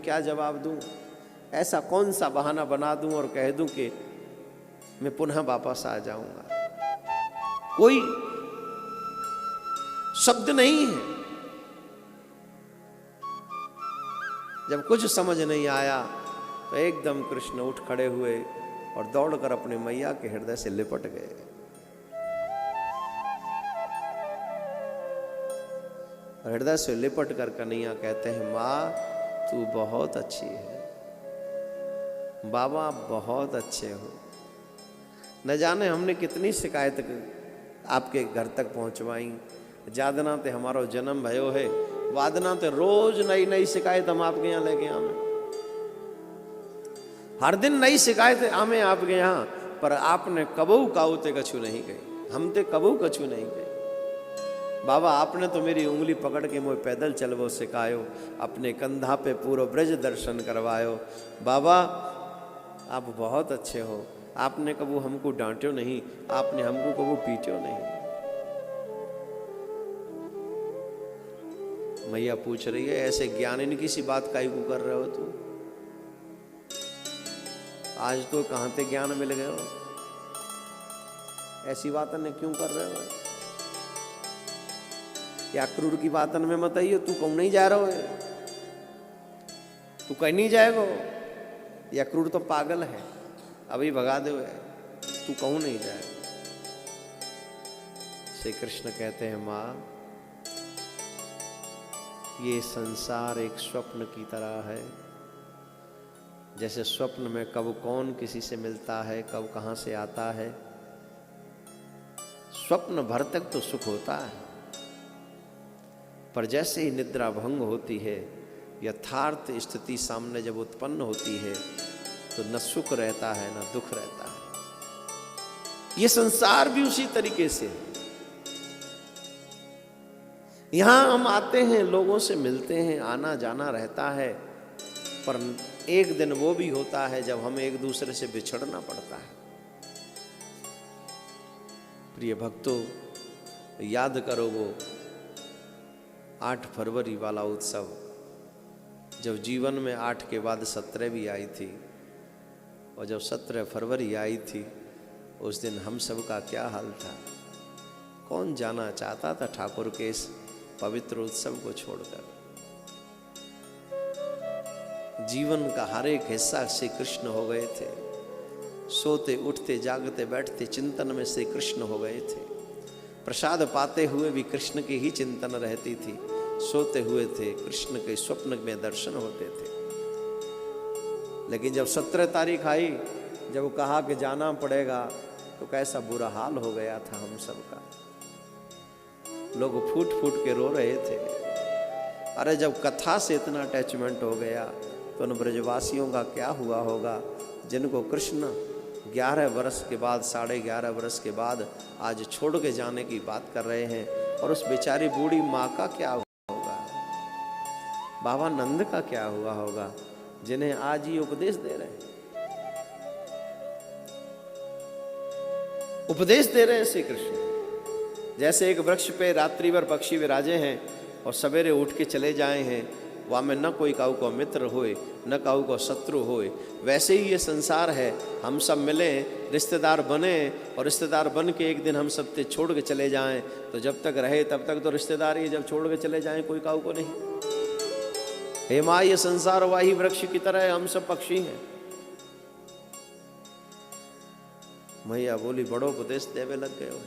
क्या जवाब दूं, ऐसा कौन सा बहाना बना दूं और कह दूं कि मैं पुनः वापस आ जाऊंगा। कोई शब्द नहीं है। जब कुछ समझ नहीं आया तो एकदम कृष्ण उठ खड़े हुए और दौड़कर अपने मैया के हृदय से लिपट गए। हृदय से लिपट कर कन्हैया कहते हैं, माँ तू बहुत अच्छी है, बाबा बहुत अच्छे हो। न जाने हमने कितनी शिकायत आपके घर तक पहुंचवाई। जादना ते हमारो जन्म भयो है, वादना ते रोज नई नई शिकायत हम आपके यहाँ लेके आवे। हर दिन नई शिकायत आमे आपके यहाँ, पर आपने कबू काउते कछु नहीं कही, हम ते कबू कछु नहीं कही। बाबा आपने तो मेरी उंगली पकड़ के मुझे पैदल चलवो सिखायो, अपने कंधा पे पूरा ब्रज दर्शन करवायो। बाबा आप बहुत अच्छे हो, आपने कबू हमको डांट्यो नहीं, आपने हमको कबू पीट्यो नहीं। मैया पूछ रही है, ऐसे ज्ञान की सी बात काहे को कर रहे हो तू? आज तो कहां ते ज्ञान मिल गए हो, ऐसी बात ने क्यों कर रहे हो? या क्रूर की बातन में मत आइयो, तू कहूं नहीं जा रहा है, तू कहीं नहीं जाएगा। या क्रूर तो पागल है, अभी भगा दे, तू कहूं नहीं जाएगा। श्री कृष्ण कहते हैं, माँ ये संसार एक स्वप्न की तरह है। जैसे स्वप्न में कब कौन किसी से मिलता है, कब कहां से आता है। स्वप्न भर तक तो सुख होता है, पर जैसे ही निद्रा भंग होती है, यथार्थ स्थिति सामने जब उत्पन्न होती है, तो न सुख रहता है न दुख रहता है। ये संसार भी उसी तरीके से है। यहां हम आते हैं, लोगों से मिलते हैं, आना जाना रहता है, पर एक दिन वो भी होता है जब हमें एक दूसरे से बिछड़ना पड़ता है। प्रिय भक्तों, याद करो वो 8 फरवरी वाला उत्सव, जब जीवन में 8 के बाद 17 भी आई थी, और जब 17 फरवरी आई थी, उस दिन हम सब का क्या हाल था। कौन जाना चाहता था ठाकुर के इस पवित्र उत्सव को छोड़कर। जीवन का हर एक हिस्सा श्री कृष्ण हो गए थे। सोते उठते जागते बैठते चिंतन में श्री कृष्ण हो गए थे। प्रसाद पाते हुए भी कृष्ण की ही चिंतन रहती थी। सोते हुए थे कृष्ण के स्वप्न में दर्शन होते थे। लेकिन जब 17 तारीख आई, जब कहा कि जाना पड़ेगा, तो कैसा बुरा हाल हो गया था हम सबका। लोग फूट फूट के रो रहे थे। अरे जब कथा से इतना अटैचमेंट हो गया, तो उन ब्रजवासियों का क्या हुआ होगा, जिनको कृष्ण 11 वर्ष के बाद, 11.5 वर्ष के बाद आज छोड़ के जाने की बात कर रहे हैं। और उस बेचारी बूढ़ी माँ का क्या हुआ होगा, बाबा नंद का क्या हुआ होगा, जिन्हें आज ही उपदेश दे रहे हैं। उपदेश दे रहे हैं श्री कृष्ण। जैसे एक वृक्ष पे रात्रि भर पक्षी विराजे हैं और सवेरे उठ के चले जाए हैं, वहाँ में न कोई काऊ को मित्र होए, न काऊ को शत्रु होए, वैसे ही ये संसार है। हम सब मिलें, रिश्तेदार बने, और रिश्तेदार बन के एक दिन हम सब ते छोड़ के चले जाएं, तो जब तक रहे तब तक तो रिश्तेदार ही, जब छोड़ के चले जाएं कोई काऊ को नहीं। हे माँ, ये संसार वाही वृक्ष की तरह है, हम सब पक्षी हैं। मैया बोली, बड़ो उपदेश देवे लग गए हो,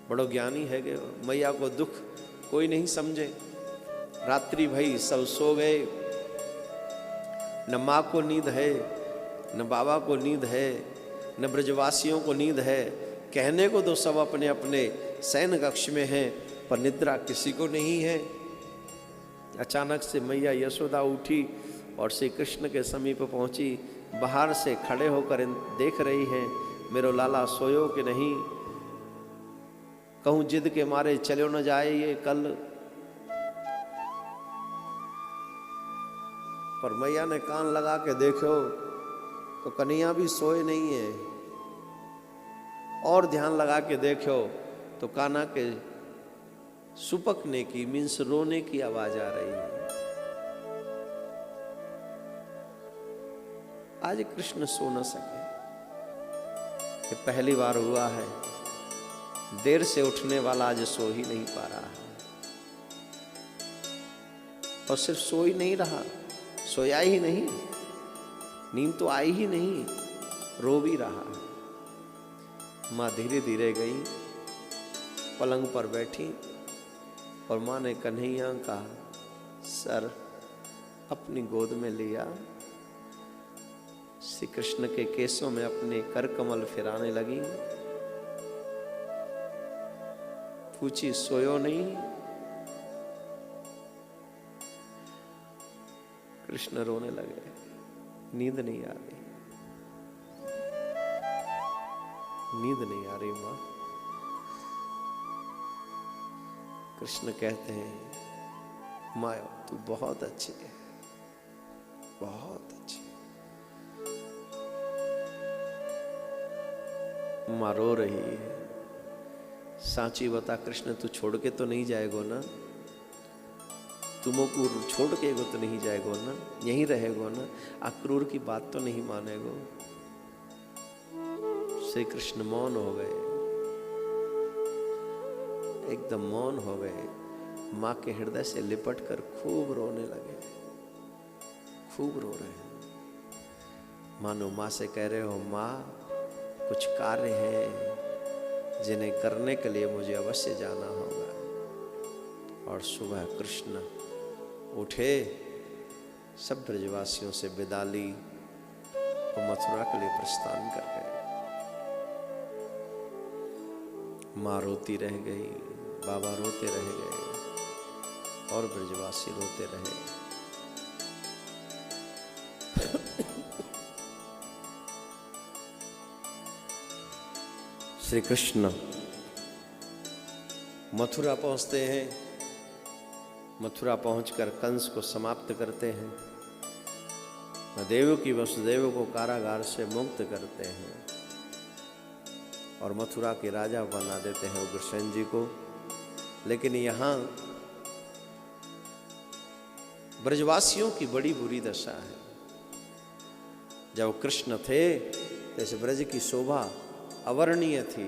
बड़ो ज्ञानी है गए हो। मैया को दुख कोई नहीं समझे। रात्रि भई सब सो गए, न माँ को नींद है, न बाबा को नींद है, न ब्रजवासियों को नींद है। कहने को तो सब अपने अपने शयन कक्ष में हैं, पर निद्रा किसी को नहीं है। अचानक से मैया यशोदा उठी और श्री कृष्ण के समीप पहुंची। बाहर से खड़े होकर देख रही हैं, मेरो लाला सोयो कि नहीं, कहूँ जिद के मारे चलो न जाए ये कल। पर मैया ने कान लगा के देखो तो कन्हैया भी सोए नहीं है, और ध्यान लगा के देखो तो कान्हा के सुपकने की, मीन्स रोने की आवाज आ रही है। आज कृष्ण सो न सके। ये पहली बार हुआ है, देर से उठने वाला आज सो ही नहीं पा रहा है। और सिर्फ सो ही नहीं रहा, सोया ही नहीं, नींद तो आई ही नहीं, रो भी रहा। माँ धीरे धीरे गई, पलंग पर बैठी और माँ ने कन्हैया का सर अपनी गोद में लिया, श्री कृष्ण के केसों में अपने कर कमल फिराने लगी, पूछी सोयो नहीं? कृष्ण रोने लगे, नींद नहीं आ रही, नींद नहीं आ रही मां। कृष्ण कहते हैं माँ तू बहुत अच्छी है, बहुत अच्छी। माँ रो रही है, सांची बता कृष्ण तू छोड़ के तो नहीं जाएगो ना, तुमको छोड़ के गो तो नहीं जाएगो ना, यहीं रहेगो ना, अक्रूर की बात तो नहीं मानेगो। श्री कृष्ण मौन हो गए, एकदम मौन हो गए। माँ के हृदय से लिपट कर खूब रोने लगे, खूब रो रहे हैं। मानो माँ से कह रहे हो माँ कुछ कार्य हैं जिन्हें करने के लिए मुझे अवश्य जाना होगा। और सुबह कृष्ण उठे, सब ब्रजवासियों से विदा ली और मथुरा के लिए प्रस्थान कर गए। माँ रोती रह गई, बाबा रोते रह गए और ब्रजवासी रोते रहे। श्री कृष्ण मथुरा पहुंचते हैं, मथुरा पहुंचकर कंस को समाप्त करते हैं, देवकी वसुदेव को कारागार से मुक्त करते हैं और मथुरा के राजा बना देते हैं उग्रसेन जी को। लेकिन यहाँ ब्रजवासियों की बड़ी बुरी दशा है। जब कृष्ण थे तो इस ब्रज की शोभा अवर्णीय थी,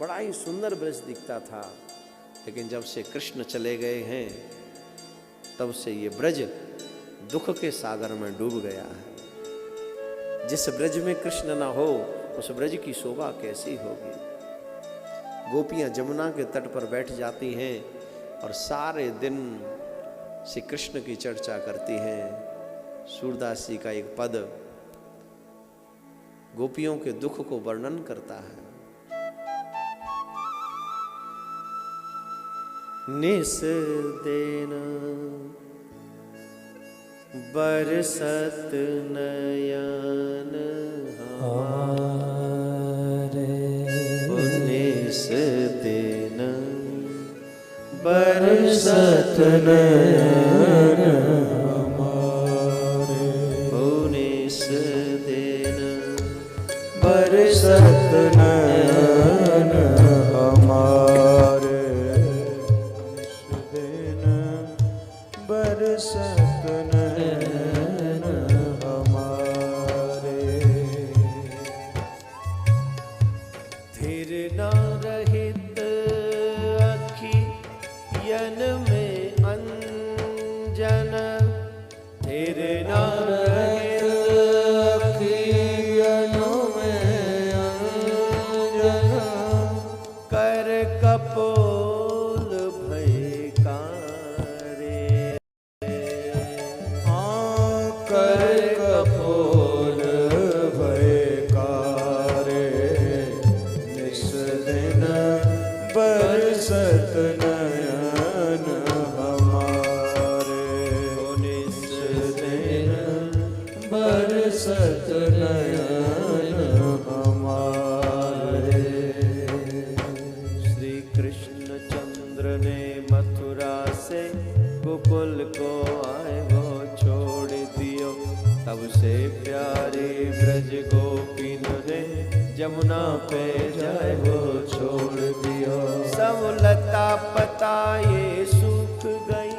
बड़ा ही सुंदर ब्रज दिखता था। लेकिन जब से कृष्ण चले गए हैं तब से ये ब्रज दुख के सागर में डूब गया है। जिस ब्रज में कृष्ण ना हो उस ब्रज की शोभा कैसी होगी। गोपियां जमुना के तट पर बैठ जाती हैं और सारे दिन श्री कृष्ण की चर्चा करती हैं। सूरदास जी का एक पद गोपियों के दुख को वर्णन करता है। निस दिन बरसत नयन हमारे, निस दिन बरसत नयन हमारे, निस दिन बरसत नयन हमारे, निस दिन बरसत नयन हमारे। धीर न रहित अखियन में अंजन, धीर न रहित अखियन में अंजन, कर कपोल भय कारे, कर कपोल भय कारे, निस दिन बरसत नयन हमारे, निस दिन बरसत नयन हमारे। श्री कृष्ण चंद्र ने मथुरा से गोकुल को आए वो छोड़ दियो, तब से प्यारे ब्रज गोपिन ने जमुना पे जाए वो छोड़ दियो। सब लता पता ये सूख गई,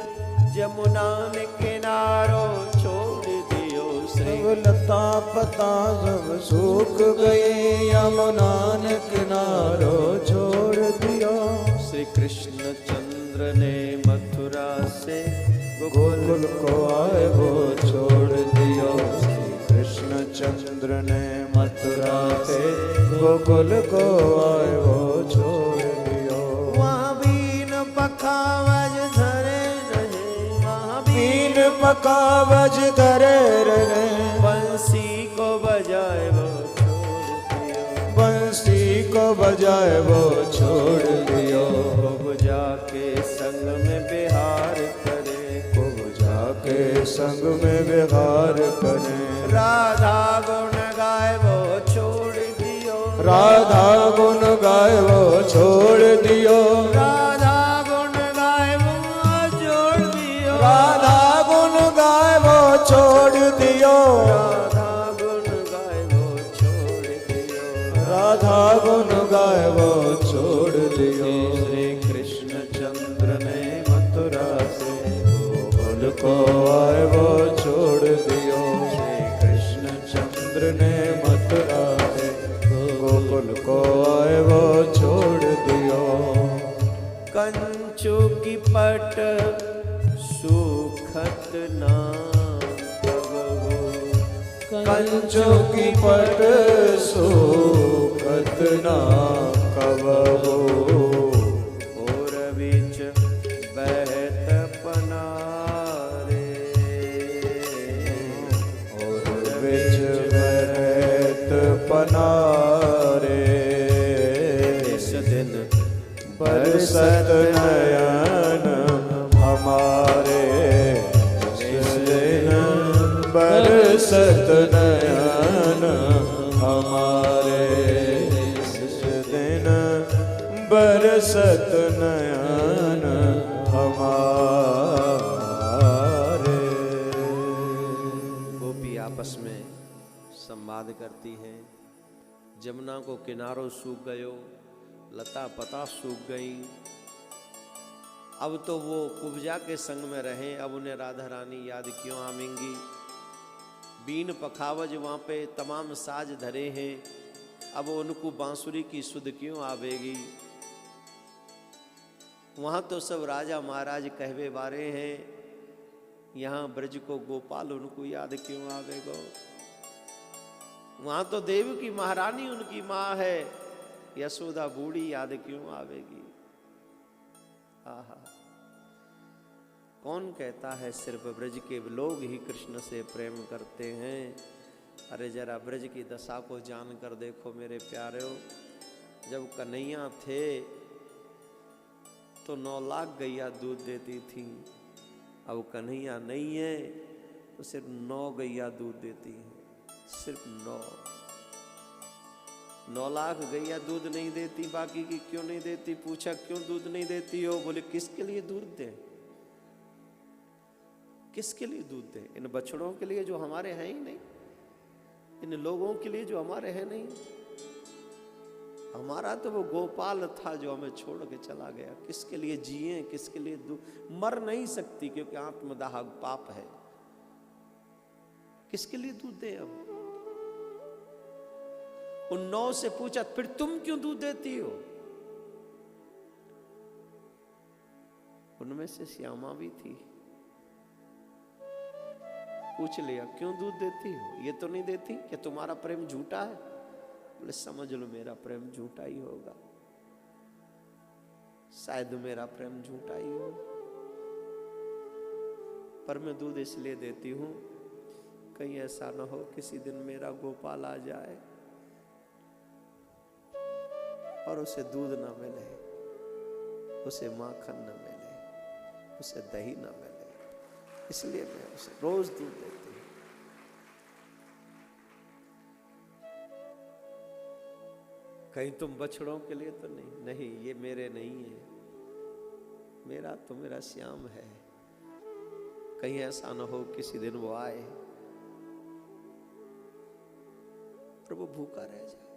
जमुना ने किनारो छोड़ दियो। श्री लता पता सब सूख गए, यमुना ने किनारो छोड़ दिया। श्री कृष्ण चंद्र ने मथुरा से गोकुल को आए वो छोड़ दिया। श्री कृष्ण चंद्र ने मथुरा से गोकुल को आए वो छोड़ दिया। वहाँ बीन पखावज धरे रहे, वहाँ बीन पखावज धरे रहे, बंसी को बजाए वो छोड़ दिया। बंसी को बजाए वो छोड़ दिया। खूब जाके संग में बिहार करे, खूब जाके संग में विहार करे। राधा गुण गाए वो छोड़ दियो, राधा गुण गाए वो छोड़ दियो। राधा गुण गाए वो छोड़ दियो, राधा गुण गाए वो छोड़ दियो। राधा गुण गाए वो छोड़ दियो, राधा गुण गाए वो छोड़ दियो। श्री कृष्ण चंद्र ने मथुरा से गोकुल को आए वो छोड़ दियो। श्री कृष्ण चंद्र ने मथुरा से गोकुल को आए वो छोड़ दियो। कंचू की पट सुखत ना कबहु, कंचू की पट सुखत ना कबहु। और बीच बहत पनारे, और बिच बहत पनारे। इस दिन बरसत नयन हमारे, इस दिन बरसत नयन हमारे, इस दिन बरसत नयन हमारे। गोपी आपस में संवाद करती हैं। जमुना को किनारों सूख गयो, लता पता सूख गई। अब तो वो कुब्जा के संग में रहे, अब उन्हें राधा रानी याद क्यों आवेंगी। बीन पखावज वहाँ पे तमाम साज धरे हैं, अब उनको बांसुरी की सुध क्यों आवेगी। वहाँ तो सब राजा महाराज कहवे बारे हैं, यहाँ ब्रज को गोपाल उनको याद क्यों आवेगो। वहाँ तो देव की महारानी उनकी माँ है, यशोदा बूढ़ी याद क्यों आवेगी। आहा, कौन कहता है सिर्फ ब्रज के लोग ही कृष्ण से प्रेम करते हैं। अरे जरा ब्रज की दशा को जान कर देखो मेरे प्यारे। जब कन्हैया थे तो 9 लाख गैया दूध देती थी, अब कन्हैया नहीं है तो सिर्फ 9 गैया दूध देती है, सिर्फ 9 लाख गैया दूध नहीं देती, बाकी की क्यों नहीं देती। पूछा क्यों दूध नहीं देती हो, बोले किसके लिए दूध दे, किसके लिए दूध दे। इन बछड़ों के लिए जो हमारे हैं ही नहीं, इन लोगों के लिए जो हमारे हैं नहीं। हमारा तो वो गोपाल था जो हमें छोड़ के चला गया। किसके लिए जिए, किसके लिए दूध। मर नहीं सकती क्योंकि आत्मदाह पाप है। किसके लिए दूध दे हम। उन 9 से पूछा फिर तुम क्यों दूध देती हो। उनमें से श्यामा भी थी। पूछ लिया क्यों दूध देती हो, ये तो नहीं देती कि तुम्हारा प्रेम झूठा है। बोले समझ लो मेरा प्रेम झूठा ही होगा, शायद मेरा प्रेम झूठा ही हो, पर मैं दूध इसलिए देती हूं कहीं ऐसा ना हो किसी दिन मेरा गोपाल आ जाए और उसे दूध ना मिले, उसे माखन ना मिले, उसे दही ना मिले, इसलिए मैं उसे रोज दूध देती हूं। कहीं तुम बछड़ों के लिए तो नहीं, नहीं ये मेरे नहीं है, मेरा तो मेरा श्याम है। कहीं ऐसा ना हो किसी दिन वो आए और वो भूखा रह जाए।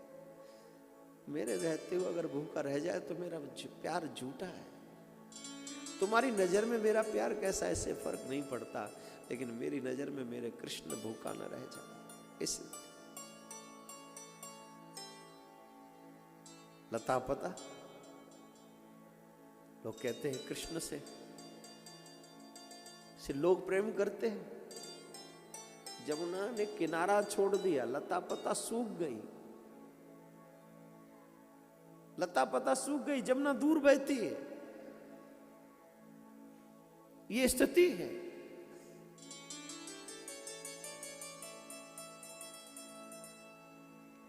मेरे रहते हुए अगर भूखा रह जाए तो मेरा प्यार झूठा है। तुम्हारी नजर में मेरा प्यार कैसा, ऐसे फर्क नहीं पड़ता, लेकिन मेरी नजर में मेरे कृष्ण भूखा न रह जाए। इस लता पता लोग कहते हैं कृष्ण से लोग प्रेम करते हैं। जमुना ने किनारा छोड़ दिया, लता पता सूख गई, लता पता सूख गई, जमुना दूर बहती है। ये स्थिति है।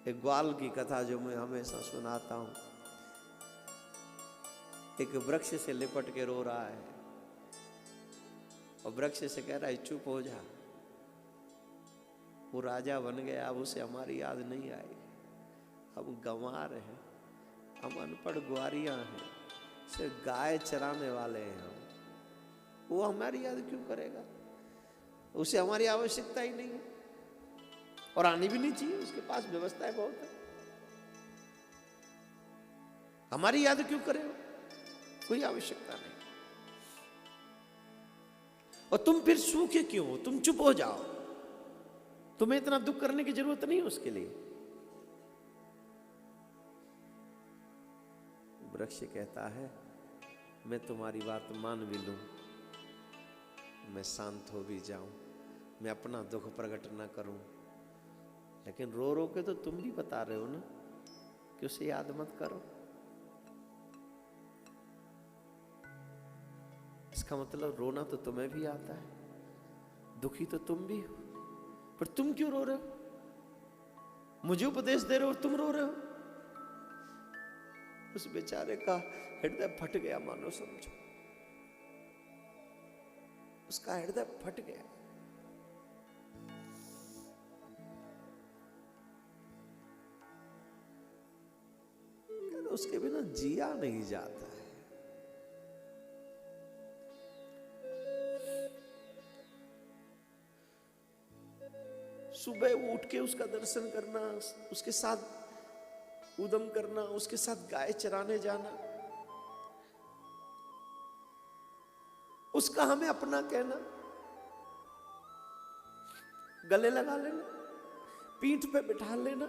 एक ग्वाल की कथा जो मैं हमेशा सुनाता हूं। एक वृक्ष से लिपट के रो रहा है और वृक्ष से कह रहा है चुप हो जा, वो राजा बन गया, अब उसे हमारी याद नहीं आई, हम गंवार हैं, हम अनपढ़ ग्वारियां हैं, सिर्फ गाय चराने वाले हैं हम, वो हमारी याद क्यों करेगा, उसे हमारी आवश्यकता ही नहीं है और आनी भी नहीं चाहिए, उसके पास व्यवस्थाएं बहुत है, हमारी याद क्यों करेगा, कोई आवश्यकता नहीं। और तुम फिर सूखे क्यों हो, तुम चुप हो जाओ, तुम्हें इतना दुख करने की जरूरत नहीं है उसके लिए। वृक्ष कहता है मैं तुम्हारी बात मान भी लूं, मैं शांत हो भी जाऊं, मैं अपना दुख प्रकट ना करूं, लेकिन रो रो के तो तुम भी बता रहे हो ना कि उसे याद मत करो। इसका मतलब रोना तो तुम्हें भी आता है, दुखी तो तुम भी हो, पर तुम क्यों रो रहे हो, मुझे उपदेश दे रहे हो, तुम रो रहे हो। उस बेचारे का हृदय फट गया, मानो समझो उसका हृदय फट गया। उसके बिना जिया नहीं जाता है। सुबह उठ के उसका दर्शन करना, उसके साथ उदम करना, उसके साथ गाय चराने जाना, उसका हमें अपना कहना, गले लगा लेना, पीठ पे बिठा लेना,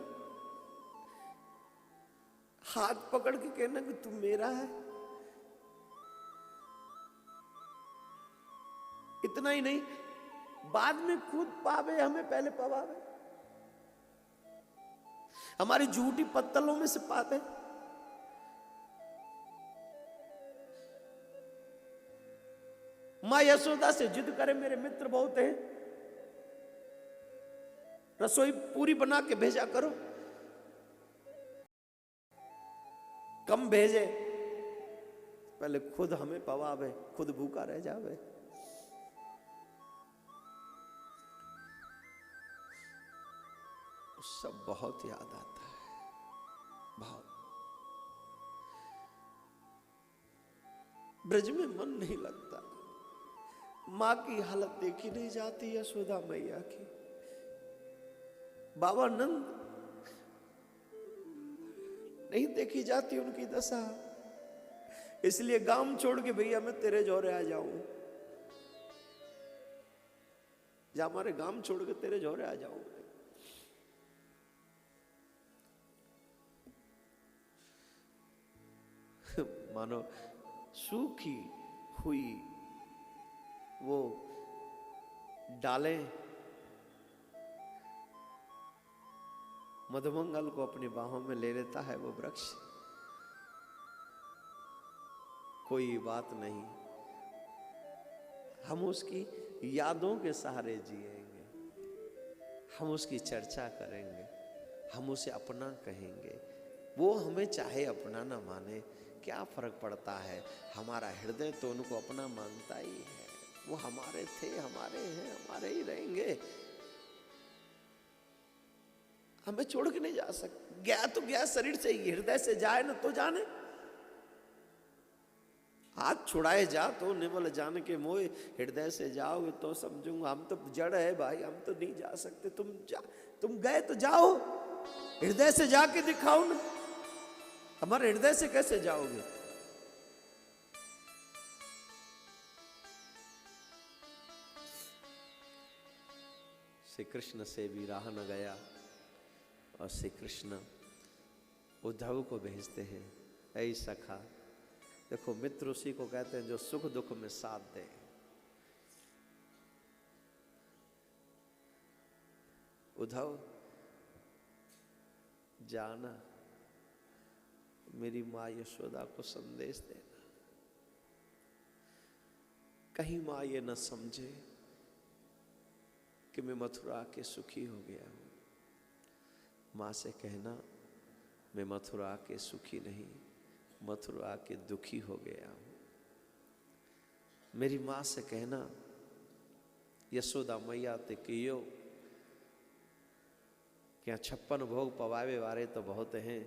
हाथ पकड़ के कहना कि तू मेरा है। इतना ही नहीं, बाद में खुद पावे हमें, पहले पवावे, हमारी झूठी पत्तलों में से पावे। मां यशोदा से जिद करे मेरे मित्र बहुत हैं, रसोई पूरी बना के भेजा करो, कम भेजे, पहले खुद हमें पवावे, खुद भूखा रह जावे। सब बहुत याद आता है, बहुत। ब्रज में मन नहीं लगता, मां की हालत देखी नहीं जाती, यशोदा मैया की, बाबा नंद नहीं देखी जाती उनकी दशा। इसलिए गांव छोड़ के भैया मैं तेरे जोरे आ जाऊं, या हमारे गांव छोड़ के तेरे जोरे आ जाऊं। मानो सूखी हुई वो डालें मधुमंगल को अपनी बाहों में ले लेता है वो वृक्ष, कोई बात नहीं, हम उसकी यादों के सहारे जिएंगे, हम उसकी चर्चा करेंगे, हम उसे अपना कहेंगे। वो हमें चाहे अपना ना माने, क्या फर्क पड़ता है, हमारा हृदय तो उनको अपना मानता ही है। वो हमारे थे, हमारे हैं, हमारे ही रहेंगे, हमें छोड़ के नहीं जा सकते। गया तो गया शरीर से ही, हृदय से जाए ना तो जाने, हाथ छुड़ाए जा तो निमल जान के मोए, हृदय से जाओगे तो समझूंगा। हम तो जड़ है भाई, हम तो नहीं जा सकते, तुम गए तो जाओ, हृदय से जाके दिखाओ ना। हमारे हृदय से कैसे जाओगे? श्री कृष्ण से भी रहा न गया और श्री कृष्ण उद्धव को भेजते हैं, ऐ सखा। देखो मित्र उसी को कहते हैं जो सुख दुख में साथ दे। उद्धव जाना, मेरी माँ यशोदा को संदेश देना, कहीं माँ ये न समझे कि मैं मथुरा के सुखी हो गया हूं। माँ से कहना मैं मथुरा के सुखी नहीं, मथुरा के दुखी हो गया हूं। मेरी माँ से कहना यशोदा मैया ते कियो, क्या 56 भोग पवावे वारे तो बहुत हैं,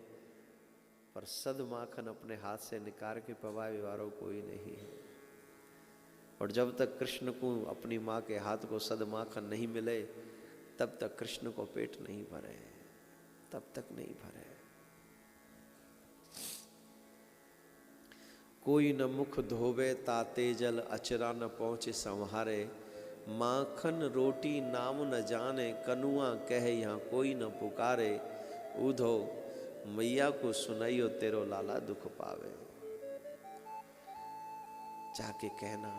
पर सद माखन अपने हाथ से निकाल के पवावे वारों कोई नहीं है। और जब तक कृष्ण को अपनी माँ के हाथ को सद माखन नहीं मिले तब तक कृष्ण को पेट नहीं भरे, तब तक नहीं भरे। कोई न मुख धोवे ताते जल, अचरा न पहुँचे संहारे। माखन रोटी नाम न जाने, कनुआ कहे यहाँ कोई न पुकारे। उधो मैया को सुनाइयो तेरो लाला दुख पावे। जाके कहना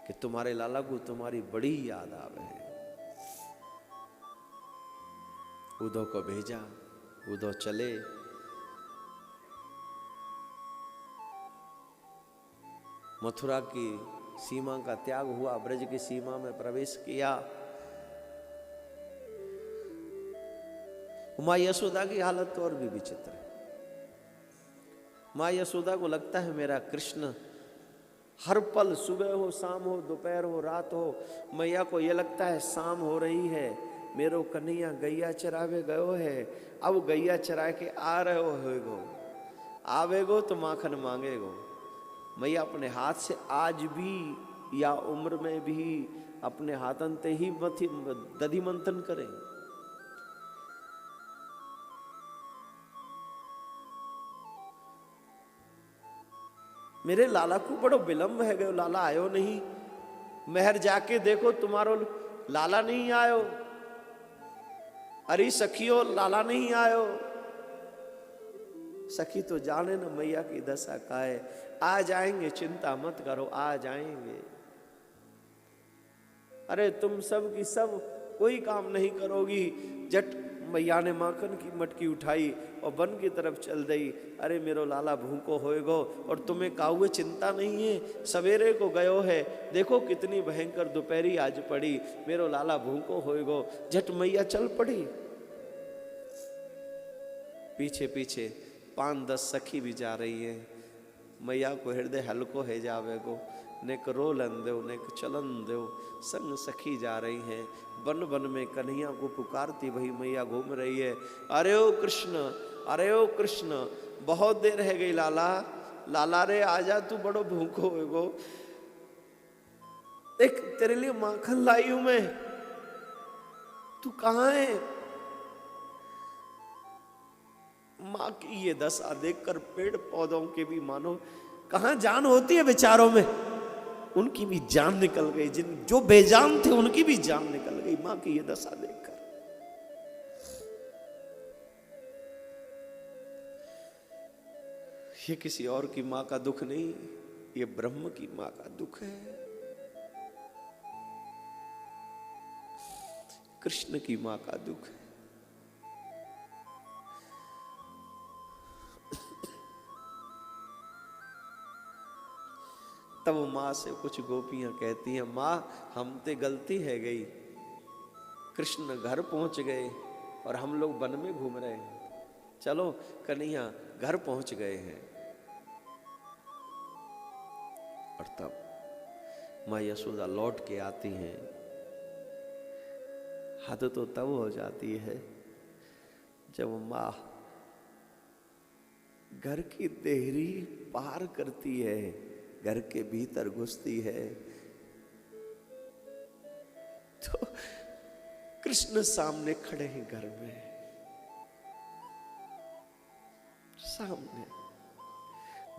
कि तुम्हारे लाला को तुम्हारी बड़ी याद आवे। उधो को भेजा, उधो चले। मथुरा की सीमा का त्याग हुआ, ब्रज की सीमा में प्रवेश किया। माँ यशोदा की हालत तो और भी विचित्र है। माँ यशोदा को लगता है मेरा कृष्ण हर पल, सुबह हो शाम हो दोपहर हो रात हो, मैया को ये लगता है शाम हो रही है, मेरो कन्हैया गैया चरावे गयो है। अब गैया चरा के आ रहे होगो, आवेगो तो माखन मांगेगो। मैया अपने हाथ से आज भी या उम्र में भी अपने हाथन ते ही दधि मंथन करें। मेरे लाला को बड़ो विलंब है गयो, लाला आयो नहीं। महर जाके देखो तुम्हारो लाला नहीं आयो। अरे सखियो लाला नहीं आयो। सखी तो जाने न मैया की दशा का है। आ जाएंगे, चिंता मत करो, आ जाएंगे। अरे तुम सब की सब कोई काम नहीं करोगी। जट मैया ने माखन की मटकी उठाई और वन की तरफ चल गई। अरे मेरो लाला भूखो होएगो और तुम्हें काहुए चिंता नहीं है। सवेरे को गयो है, देखो कितनी भयंकर दोपहरी आज पड़ी, मेरो लाला भूखो होएगो। झट मैया चल पड़ी। पीछे पीछे 5-10 सखी भी जा रही है। मैया को हृदय हल्को है जावेगो, नेक रोलन दो नेक चलन दो। संग सखी जा रही हैं। वन वन में कन्हैया को पुकारती वही मैया घूम रही है। अरे ओ कृष्ण, अरे ओ कृष्ण, बहुत देर है गई लाला, लाला रे आजा, तू बड़ो भूखो होगो। देख तेरे लिए माखन लाई हूं मैं, तू कहाँ है? माँ की ये दशा देखकर पेड़ पौधों के भी मानो कहाँ जान होती है बेचारों में, उनकी भी जान निकल गई। जो बेजान थे उनकी भी जान निकल गई माँ की ये दशा देखकर। ये किसी और की माँ का दुख नहीं, ये ब्रह्म की माँ का दुख है, कृष्ण की माँ का दुख है। तब माँ से कुछ गोपियां कहती हैं, माँ हम ते गलती है गई, कृष्ण घर पहुंच गए और हम लोग वन में घूम रहे हैं। चलो कन्हैया घर पहुंच गए हैं। और तब माँ यशोदा लौट के आती हैं। हद तो तब हो जाती है जब माँ घर की देहरी पार करती है, घर के भीतर घुसती है, तो कृष्ण सामने खड़े हैं घर में, सामने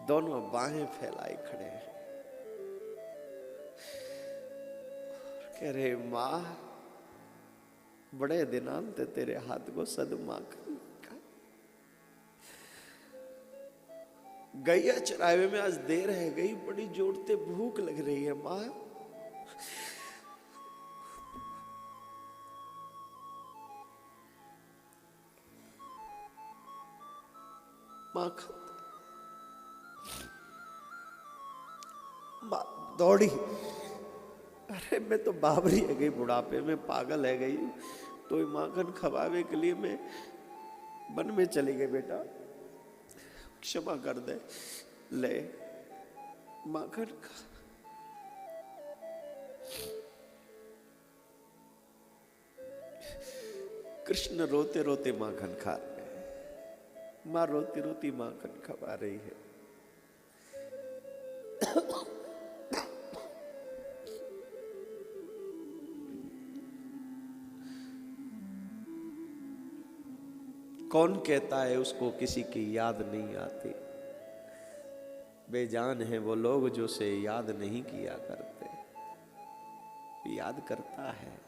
दोनों बाहें फैलाए खड़े हैं। कह रहे माँ बड़े दिनांत तेरे हाथ को सदमाखन का। गैया चरावे में आज देर है गई, बड़ी जोरते भूख लग रही है माँ। माखन दौड़ी, अरे मैं तो बाबरी है गई, बुढ़ापे में पागल है गई, तो माखन खवावे के लिए मैं वन में चली गई। बेटा क्षमा कर दे, ले माखन खा। कृष्ण रोते रोते माखन खा रहे हैं, माँ रोती रोती माखन खवा रही है। कौन कहता है उसको किसी की याद नहीं आती? बेजान है वो लोग जो से याद नहीं किया करते। याद करता है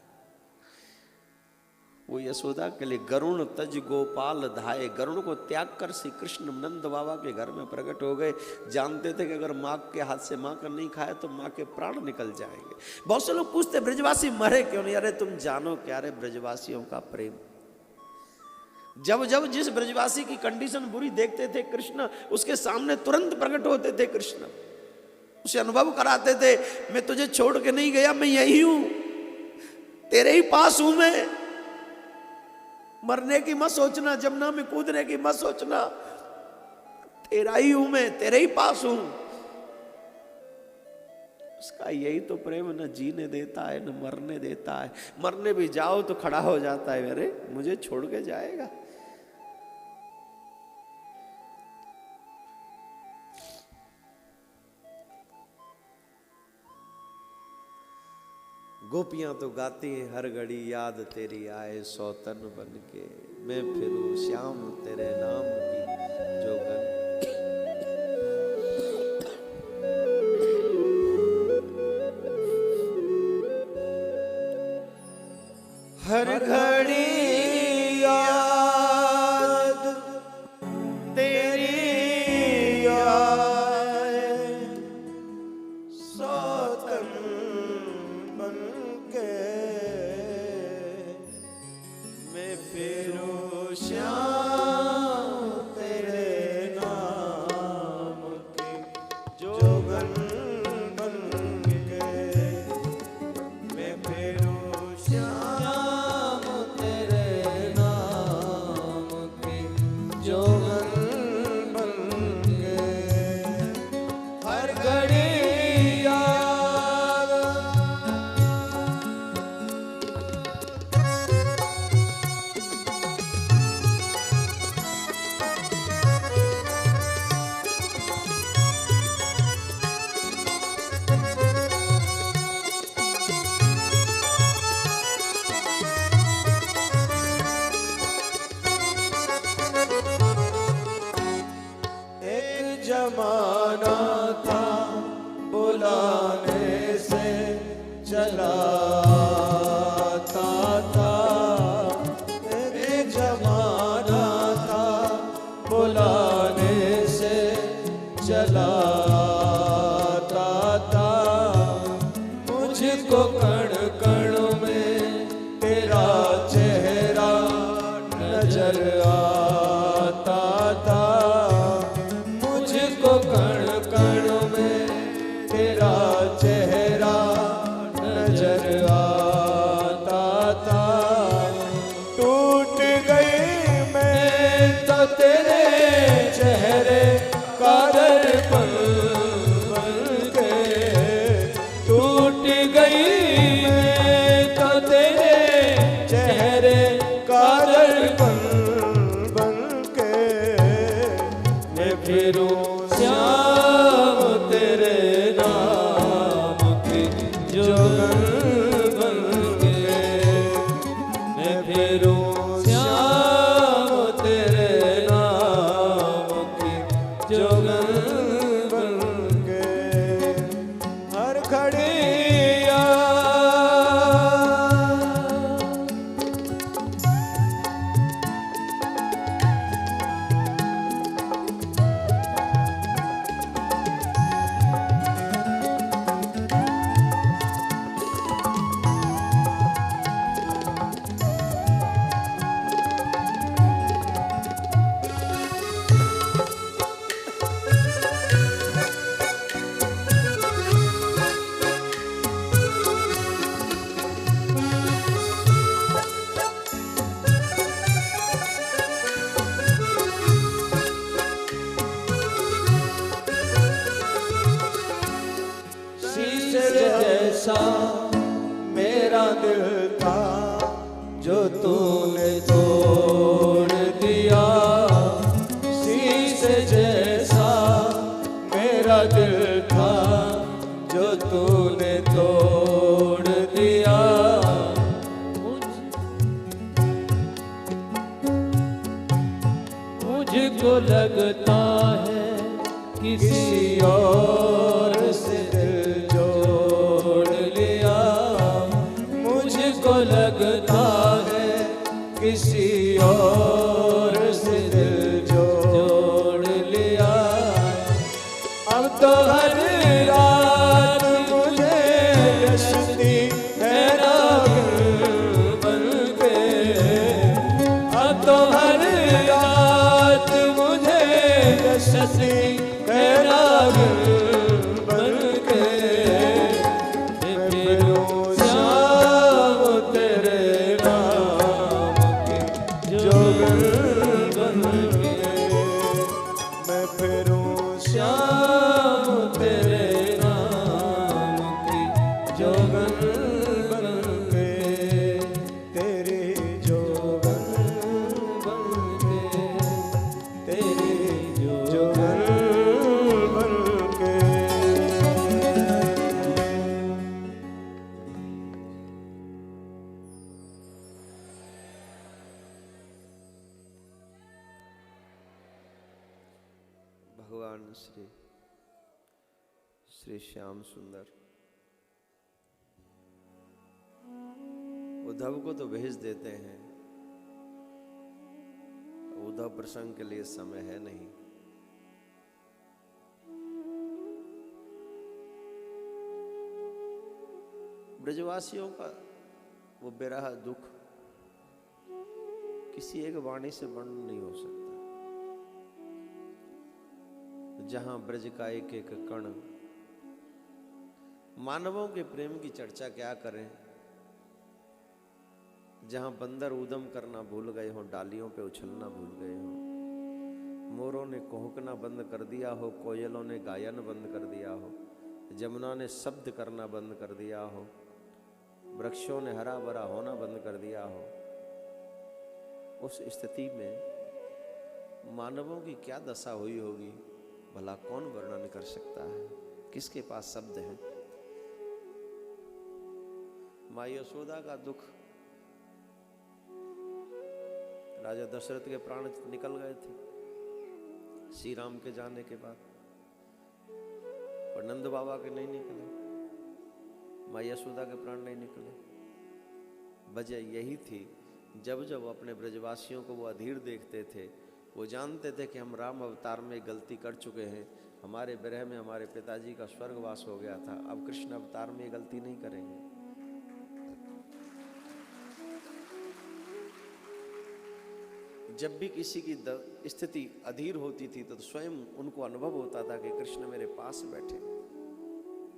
वो यशोदा के लिए गरुण तज गोपाल धाये। गरुण को त्याग कर श्री कृष्ण नंद बाबा के घर में प्रकट हो गए। जानते थे कि अगर माँ के हाथ से माँ का नहीं खाए तो माँ के प्राण निकल जाएंगे। बहुत से लोग पूछते ब्रजवासी मरे क्यों नहीं? अरे तुम जानो क्या रे ब्रजवासियों का प्रेम। जब जब जिस ब्रजवासी की कंडीशन बुरी देखते थे कृष्ण, उसके सामने तुरंत प्रकट होते थे कृष्ण, उसे अनुभव कराते थे मैं तुझे छोड़ के नहीं गया, मैं यही हूं, तेरे ही पास हूं मैं। मरने की मत सोचना, जमुना में कूदने की मत सोचना, तेरा ही हूं मैं, तेरे ही पास हूं। उसका यही तो प्रेम न जीने देता है न मरने देता है। मरने भी जाओ तो खड़ा हो जाता है, अरे मुझे छोड़ के जाएगा। गोपियां तो गाती हैं हर घड़ी याद तेरी आए सौतन बन के, मैं फिरूं श्याम तेरे नाम की जोगन। हर घड़ी याद तेरी आए सौतन बन के, मैं फिरूं श्याम तेरे नाम की जोगन बन के, मैं फिरूं श्याम तेरे नाम की जोगन बन के। हर घड़ी याद एक जमाना था बुलाने से चला था। एक जमाना था बुलाने से चला था। मुझको कण कण में तेरा चेहरा नजर आता था। मुझको कण कण में तेरा चेहरा नजर आता था। टूट गई मैं तो तेरे चेहरे का दर्पण बन के। टूट गई मैं तो तेरे चेहरे का दर्पण बन के, मैं फिरूं श्याम तेरे नाम की जोगन बन के। मैं फिरूं श्याम तेरे नाम की जोगन बन के। हर घड़ी याद था जो तूने तोड़ दिया, शीश जैसा मेरा दिल था जो तूने तोड़ दिया। मुझको लगता है किसी और से दिल जोड़ लिया, मुझको लगता है किसी और से दिल जोड़ लिया। अब तो हर रात मुझे रसती है रागिन बनके, अब तो हर रात मुझे रसती है रागिन बनके। मैं फिरूं श्याम तेरे नाम की जोगन बनके, मैं फिरूं श्याम तेरे नाम की जोगन बनके, तेरी जोगन बनके, तेरी जोगन बनके। भगवान श्री श्री श्याम सुंदर उद्धव को तो भेज देते हैं, उद्धव प्रसंग के लिए समय है नहीं। ब्रजवासियों का वो विरह दुख किसी एक वाणी से वर्णन नहीं हो सकता। जहां ब्रज का एक एक कण, मानवों के प्रेम की चर्चा क्या करें, जहां बंदर ऊधम करना भूल गए हो, डालियों पे उछलना भूल गए हो, मोरों ने कोहकना बंद कर दिया हो, कोयलों ने गायन बंद कर दिया हो, जमुना ने शब्द करना बंद कर दिया हो, वृक्षों ने हरा भरा होना बंद कर दिया हो, उस स्थिति में मानवों की क्या दशा हुई होगी, भला कौन वर्णन कर सकता है, किसके पास शब्द हैं। माँ यशोदा का दुख, राजा दशरथ के प्राण निकल गए थे श्री राम के जाने के बाद, पर नंद बाबा के नहीं निकले, माँ यशोदा के प्राण नहीं निकले। वजह यही थी, जब जब अपने ब्रजवासियों को वो अधीर देखते थे, वो जानते थे कि हम राम अवतार में गलती कर चुके हैं, हमारे विरह में हमारे पिताजी का स्वर्गवास हो गया था, अब कृष्ण अवतार में गलती नहीं करेंगे। जब भी किसी की स्थिति अधीर होती थी तो स्वयं उनको अनुभव होता था कि कृष्ण मेरे पास बैठे,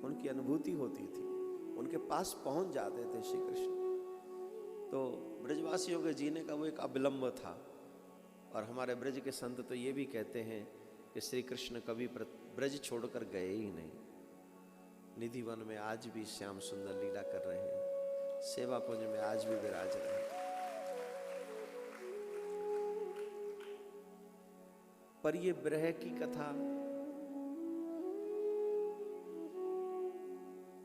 उनकी अनुभूति होती थी, उनके पास पहुंच जाते थे श्री कृष्ण। तो ब्रजवासियों के जीने का वो एक अविलंब था। और हमारे ब्रज के संत तो ये भी कहते हैं कि श्री कृष्ण कभी ब्रज छोड़कर गए ही नहीं। निधि वन में आज भी श्याम सुंदर लीला कर रहे हैं, सेवा कुंज में आज भी विराज रहे हैं। पर ये विरह की कथा,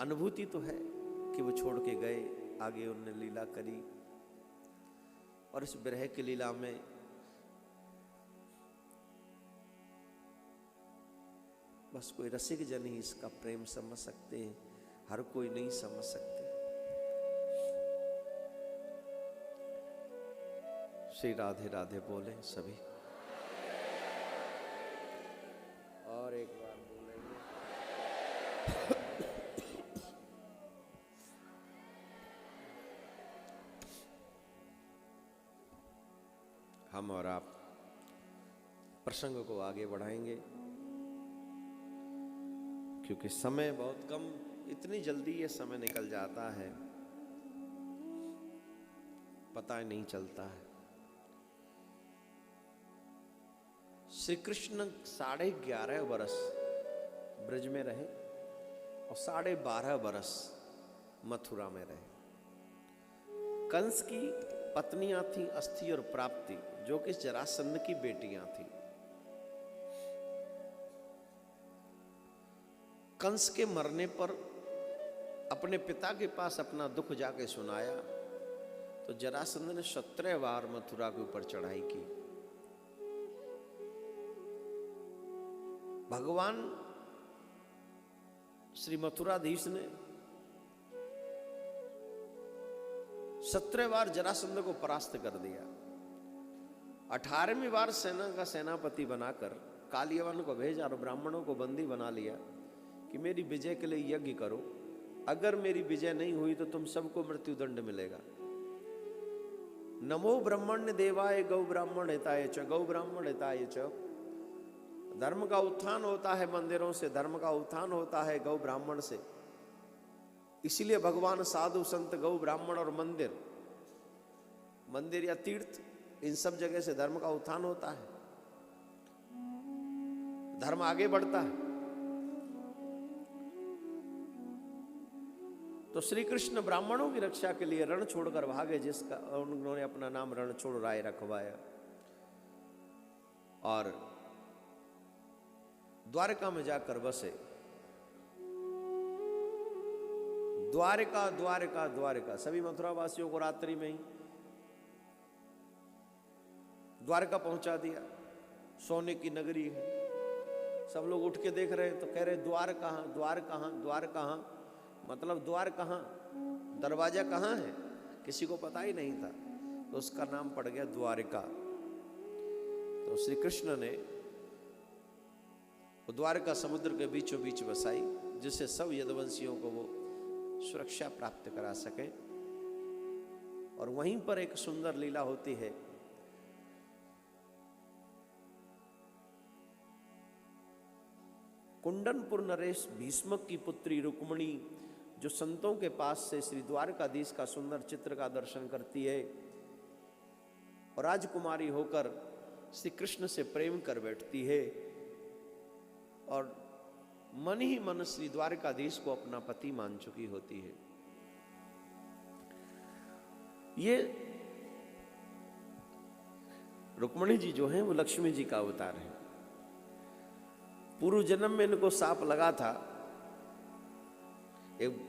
अनुभूति तो है कि वो छोड़ के गए, आगे उन्होंने लीला करी, और इस विरह की लीला में बस कोई रसिक जन ही इसका प्रेम समझ सकते हैं, हर कोई नहीं समझ सकते। श्री राधे राधे बोले सभी, और एक बार बोलेंगे। हम और आप प्रसंग को आगे बढ़ाएंगे, क्योंकि समय बहुत कम, इतनी जल्दी ये समय निकल जाता है, पता ही नहीं चलता है। श्री कृष्ण 11.5 बरस ब्रज में रहे और 12.5 बरस मथुरा में रहे। कंस की पत्नियां थी अस्थि और प्राप्ति, जो कि जरासंध की बेटियां थी। कंस के मरने पर अपने पिता के पास अपना दुख जाके सुनाया तो जरासंध ने 17 बार मथुरा के ऊपर चढ़ाई की। भगवान श्री मथुराधीश ने 17 बार जरासंध को परास्त कर दिया। 18वीं बार सेना का सेनापति बनाकर कालियवन को भेजा और ब्राह्मणों को बंदी बना लिया कि मेरी विजय के लिए यज्ञ करो, अगर मेरी विजय नहीं हुई तो तुम सबको मृत्युदंड मिलेगा। नमो ब्रह्मण्य देवाय गौ ब्राह्मण हिताय च, गौ ब्राह्मण हिताय च। धर्म का उत्थान होता है मंदिरों से, धर्म का उत्थान होता है गौ ब्राह्मण से। इसीलिए भगवान साधु संत गौ ब्राह्मण और मंदिर या तीर्थ, इन सब जगह से धर्म का उत्थान होता है, धर्म आगे बढ़ता है। तो श्री कृष्ण ब्राह्मणों की रक्षा के लिए रण छोड़कर भागे, जिसका उन्होंने अपना नाम रणछोड़ राय रखवाया और द्वारका में जाकर बसे। द्वारका द्वारका द्वारका, सभी मथुरा वासियों को रात्रि में ही द्वारका पहुंचा दिया। सोने की नगरी है, सब लोग उठ के देख रहे हैं तो कह रहे द्वार कहाँ, द्वार कहाँ, द्वार कहाँ, मतलब द्वार कहाँ, दरवाजा कहाँ है, किसी को पता ही नहीं था। तो उसका नाम पड़ गया द्वारका। तो श्री कृष्ण ने वो द्वारका समुद्र के बीचों बीच बसाई, जिससे सब यदुवंशियों को वो सुरक्षा प्राप्त करा सके। और वहीं पर एक सुंदर लीला होती है। कुंडनपुर नरेश भीष्मक की पुत्री रुक्मणी जो संतों के पास से श्री द्वारकाधीश का सुंदर चित्र का दर्शन करती है और राजकुमारी होकर श्री कृष्ण से प्रेम कर बैठती है और मन ही मन श्री द्वारकाधीश को अपना पति मान चुकी होती है। ये रुक्मणी जी जो हैं वो लक्ष्मी जी का अवतार है। पूर्व जन्म में इनको सांप लगा था। एक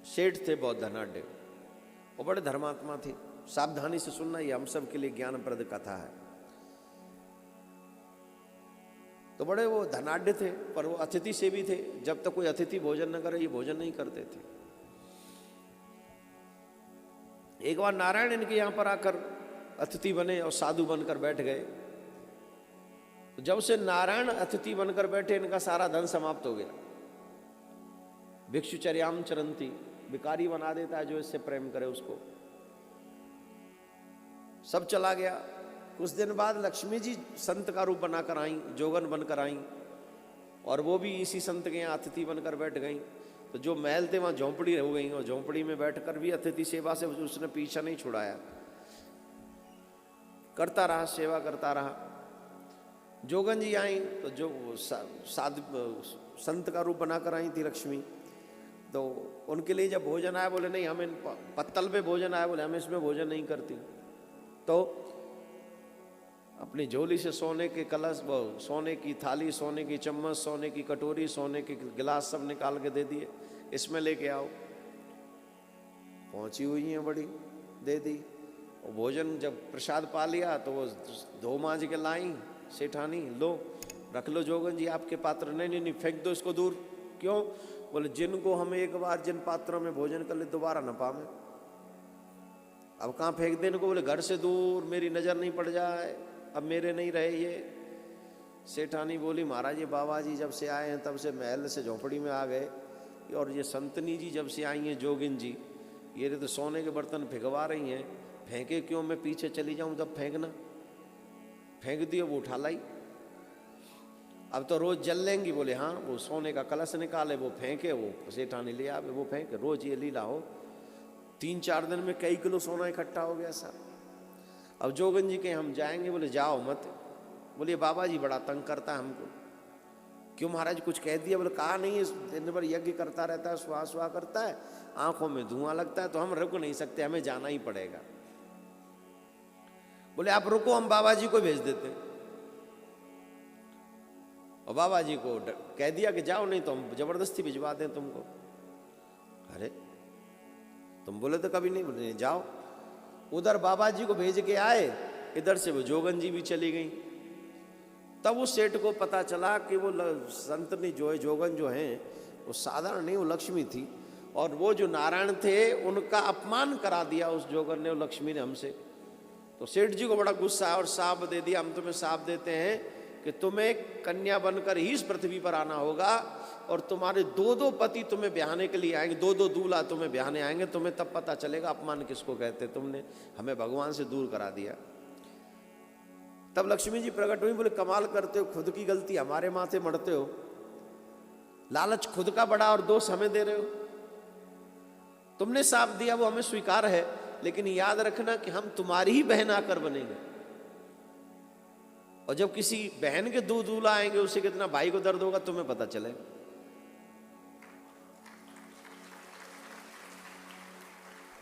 सेठ थे बहुत धनाढ़, वो बड़े धर्मात्मा थे। सावधानी से सुनना, ये हम सब के लिए ज्ञानप्रद कथा है। तो बड़े वो धनाढ़ थे, पर वो अतिथि से भी थे। जब तक कोई अतिथि भोजन न करे ये भोजन नहीं करते थे। एक बार नारायण इनके यहां पर आकर अतिथि बने और साधु बनकर बैठ गए। तो जब से नारायण अतिथि बनकर बैठे, इनका सारा धन समाप्त हो गया। भिक्षुचर्याम चरंती, भिखारी बना देता है जो इससे प्रेम करे उसको, सब चला गया। कुछ दिन बाद लक्ष्मी जी संत का रूप बनाकर आई, जोगन बनकर आई, और वो भी इसी संत के यहाँ अतिथि बनकर बैठ गई। तो जो महल थे वहाँ झोंपड़ी हो गई, और झोंपड़ी में बैठकर भी अतिथि सेवा से उसने पीछा नहीं छुड़ाया, करता रहा, सेवा करता रहा। जोगन जी आई तो जो संत का रूप बनाकर आई थी लक्ष्मी, तो उनके लिए जब भोजन आया, बोले नहीं, हम इन पत्तल पे भोजन आया, बोले हम इसमें भोजन नहीं करती। तो अपनी झोली से सोने के कलश, वो सोने की थाली, सोने की चम्मच, सोने की कटोरी, सोने के गिलास सब निकाल के दे दिए, इसमें लेके आओ। पहुंची हुई हैं बड़ी, दे दी। और भोजन जब प्रसाद पा लिया तो वो धो मांझ के लाई सेठानी, लो रख लो जोगन जी आपके पात्र। नहीं नहीं, फेंक दो इसको दूर। क्यों? बोले जिनको हम एक बार जिन पात्रों में भोजन कर ले दोबारा न पावे। अब कहाँ फेंक देने को? बोले घर से दूर, मेरी नज़र नहीं पड़ जाए, अब मेरे नहीं रहे ये। सेठानी बोली महाराज ये बाबा जी जब से आए हैं तब से महल से झोंपड़ी में आ गए, और ये संतनी जी जब से आई हैं जोगिन जी, ये तो सोने के बर्तन भिगवा रही हैं, फेंके क्यों? मैं पीछे चली जाऊं तब फेंकना। फेंक दिए, वो उठा लाई। अब तो रोज जल लेंगी। बोले हाँ, वो सोने का कलश निकाले, वो फेंके, वो सेठानी ले आवे, वो फेंके। रोज ये लीला हो। 3-4 दिन में कई किलो सोना इकट्ठा हो गया सर। अब जोगन जी के हम जाएंगे, बोले जाओ मत। बोले बाबा जी बड़ा तंग करता है हमको। क्यों महाराज कुछ कह दिया? बोले कहा नहीं, इस दिन भर यज्ञ करता रहता है, स्वाहा स्वाहा करता है, आंखों में धुआं लगता है, तो हम रुक नहीं सकते, हमें जाना ही पड़ेगा। बोले आप रुको, हम बाबा जी को भेज देते हैं। और बाबा जी को कह दिया कि जाओ, नहीं तो हम जबरदस्ती भिजवा दें तुमको। अरे तुम बोले तो कभी नहीं, बोले जाओ। उधर बाबा जी को भेज के आए, इधर से वो जोगन जी भी चली गई। तब उस सेठ को पता चला कि वो संतनी जो है, जोगन जो हैं, वो साधारण नहीं, वो लक्ष्मी थी। और वो जो नारायण थे उनका अपमान करा दिया उस जोगन ने, वो लक्ष्मी ने हमसे। तो सेठ जी को बड़ा गुस्सा है और साप दे दिया, हम तुम्हें साप देते हैं कि तुम्हें कन्या बनकर ही इस पृथ्वी पर आना होगा, और तुम्हारे 2-2 पति तुम्हें ब्याहने के लिए आएंगे, 2-2 दूल्हा तुम्हें ब्याहने आएंगे, तुम्हें तब पता चलेगा अपमान किसको कहते। तुमने हमें भगवान से दूर करा दिया। तब लक्ष्मी जी प्रकट हुई, बोले कमाल करते हो, खुद की गलती हमारे माथे मढ़ते हो, लालच खुद का बड़ा और दोष हमें दे रहे हो। तुमने साफ दिया वो हमें स्वीकार है, लेकिन याद रखना कि हम तुम्हारी ही बहन आकर बनेंगे। और जब किसी बहन के 2 दूल्हा आएंगे, उसे कितना भाई को दर्द होगा तुम्हें पता चलेगा।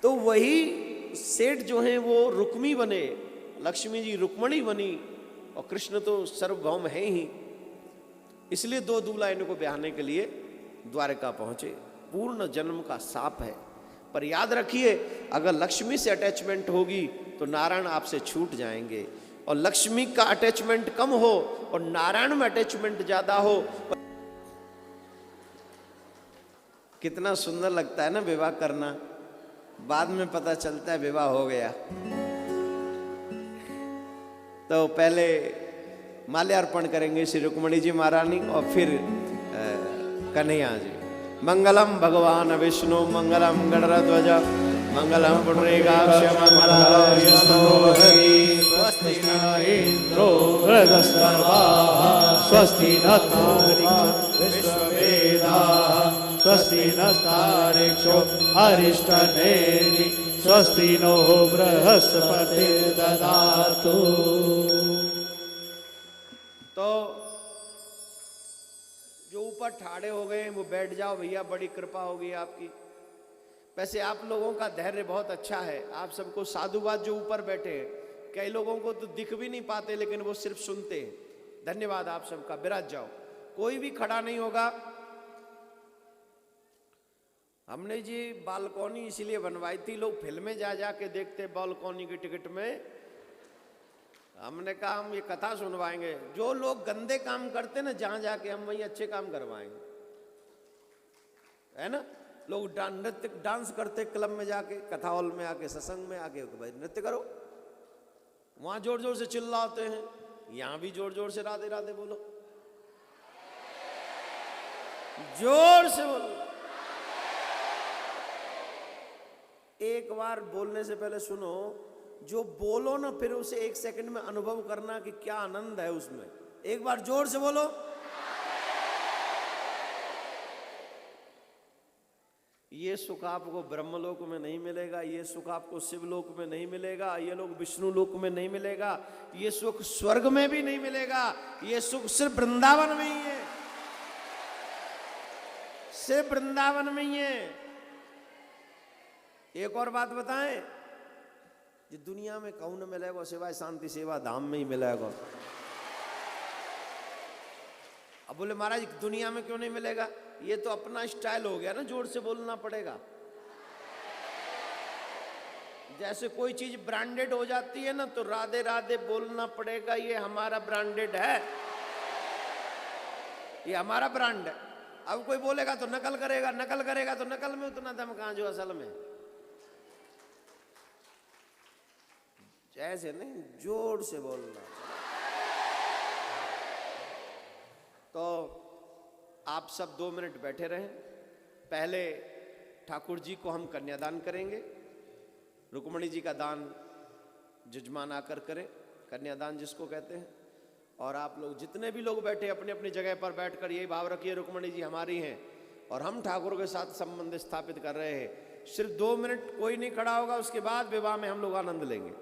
तो वही सेठ जो हैं वो रुक्मी बने, लक्ष्मी जी रुक्मणी बनी, और कृष्ण तो सर्वभौम है ही, इसलिए 2 दूल्हा इनको ब्याहने के लिए द्वारका पहुंचे। पूर्ण जन्म का साप है। पर याद रखिए, अगर लक्ष्मी से अटैचमेंट होगी तो नारायण आपसे छूट जाएंगे, और लक्ष्मी का अटैचमेंट कम हो और नारायण में अटैचमेंट ज्यादा हो। कितना सुंदर लगता है ना विवाह करना, बाद में पता चलता है विवाह हो गया। तो पहले माल्यार्पण करेंगे श्री रुक्मणी जी महारानी, और फिर कन्हैया जी। मंगलम भगवान विष्णु मंगलम गणराध्वज मंगलम पुंडरीकाक्ष मंगलाय हरि। स्वस्ति न इंद्रो वृहस्पतिर्वाः स्वस्ति न विश्ववेदाः स्वस्ति नस्तारिक्षो अरिष्टनेमि स्वस्ति नो बृहस्पतिर्दधातु। तो जो ऊपर ठाड़े हो गए वो बैठ जाओ भैया, बड़ी कृपा होगी आपकी। वैसे आप लोगों का धैर्य बहुत अच्छा है। आप सबको साधुवाद जो ऊपर बैठे हैं, कई लोगों को तो दिख भी नहीं पाते, लेकिन वो सिर्फ सुनते हैं। धन्यवाद आप सबका। विराज जाओ, कोई भी खड़ा नहीं होगा। हमने जी बालकोनी इसलिए बनवाई थी, लोग फिल्में जा जा के देखते बालकोनी की टिकट में। हमने कहा हम ये कथा सुनवाएंगे, जो लोग गंदे काम करते ना जहां जाके हम वहीं अच्छे काम करवाएंगे, है ना। लोग नृत्य डांस करते क्लब में जाके, कथा हॉल में आके, सत्संग में आके, भाई नृत्य करो, वहां जोर जोर से चिल्लाते हैं, यहां भी जोर जोर से राधे राधे बोलो, जोर से बोलो। एक बार बोलने से पहले सुनो, जो बोलो ना फिर उसे 1 सेकंड में अनुभव करना कि क्या आनंद है उसमें। एक बार जोर से बोलो। ये सुख आपको ब्रह्मलोक में नहीं मिलेगा, ये सुख आपको शिवलोक में नहीं मिलेगा, ये लोग विष्णु लोक में नहीं मिलेगा, ये सुख स्वर्ग में भी नहीं मिलेगा। ये सुख सिर्फ वृंदावन में ही है, सिर्फ वृंदावन में ही है। एक और बात बताएं, ये दुनिया में कहूं न मिलेगा सिवाय शांति सेवा धाम में ही मिलेगा। अब बोले महाराज दुनिया में क्यों नहीं मिलेगा? ये तो अपना स्टाइल हो गया ना, जोर से बोलना पड़ेगा। जैसे कोई चीज ब्रांडेड हो जाती है ना, तो राधे राधे बोलना पड़ेगा, ये हमारा ब्रांडेड है, ये हमारा ब्रांड है। अब कोई बोलेगा तो नकल करेगा, नकल करेगा तो नकल में उतना दम कहां जो असल में। ऐसे नहीं, जोर से बोलना। तो आप सब 2 मिनट बैठे रहें। पहले ठाकुर जी को हम कन्यादान करेंगे। रुक्मणी जी का दान जजमान आकर करें, कन्यादान जिसको कहते हैं। और आप लोग जितने भी लोग बैठे अपनी अपनी जगह पर बैठकर यही भाव रखिए, रुक्मणी जी हमारी हैं और हम ठाकुर के साथ संबंध स्थापित कर रहे हैं। सिर्फ 2 मिनट कोई नहीं खड़ा होगा, उसके बाद विवाह में हम लोग आनंद लेंगे।